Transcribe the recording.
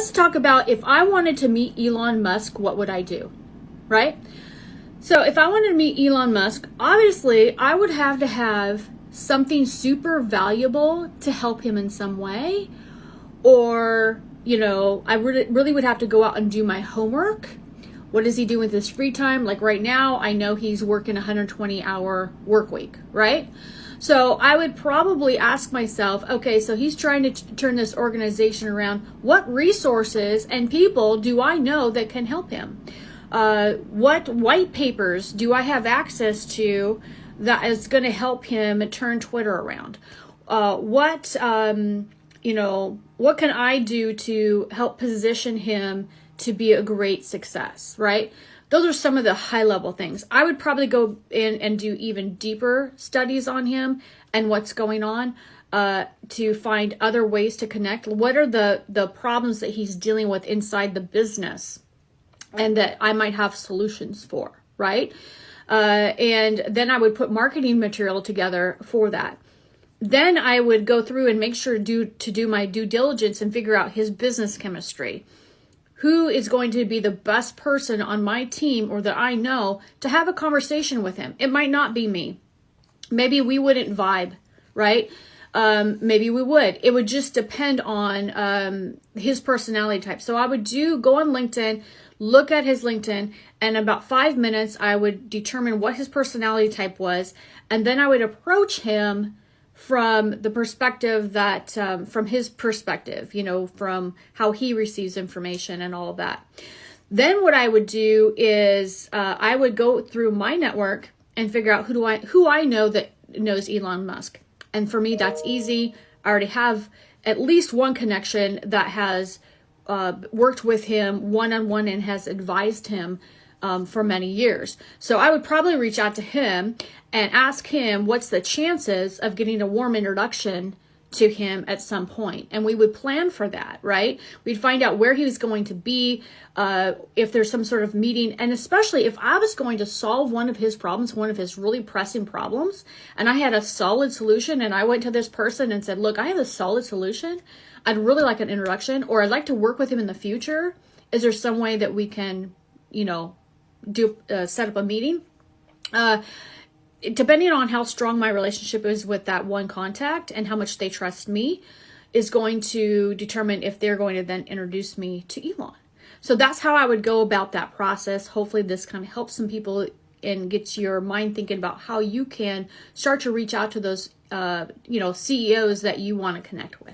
let's talk about if I wanted to meet Elon Musk, what would I do, right? So if I wanted to meet Elon Musk, obviously I would have to have something super valuable to help him in some way, or, I really would have to go out and do my homework. What does he do with his free time? Like right now, I know he's working 120-hour work week, right? So I would probably ask myself, okay, so he's trying to turn this organization around. What resources and people do I know that can help him? What white papers do I have access to that is going to help him turn Twitter around? What can I do to help position him to be a great success, right? Those are some of the high level things. I would probably go in and do even deeper studies on him and what's going on to find other ways to connect. What are the problems that he's dealing with inside the business and that I might have solutions for, right? And then I would put marketing material together for that. Then I would go through and make sure to do my due diligence and figure out his business chemistry. Who is going to be the best person on my team or that I know to have a conversation with him? It might not be me. Maybe we wouldn't vibe, right? Maybe we would. It would just depend on his personality type. So I would go on LinkedIn, look at his LinkedIn, and in about 5 minutes, I would determine what his personality type was. And then I would approach him from the perspective that, from his perspective, from how he receives information and all of that. Then what I would do is I would go through my network and figure out who I know that knows Elon Musk. And for me, that's easy. I already have at least one connection that has worked with him one-on-one and has advised him for many years. So I would probably reach out to him and ask him what's the chances of getting a warm introduction to him at some point. And we would plan for that, right? We'd find out where he was going to be, if there's some sort of meeting, and especially if I was going to solve one of his problems, one of his really pressing problems, and I had a solid solution, and I went to this person and said, look, I have a solid solution. I'd really like an introduction, or I'd like to work with him in the future. Is there some way that we can, set up a meeting? Depending on how strong my relationship is with that one contact and how much they trust me is going to determine if they're going to then introduce me to Elon. So that's how I would go about that process. Hopefully this kind of helps some people and gets your mind thinking about how you can start to reach out to those, CEOs that you want to connect with.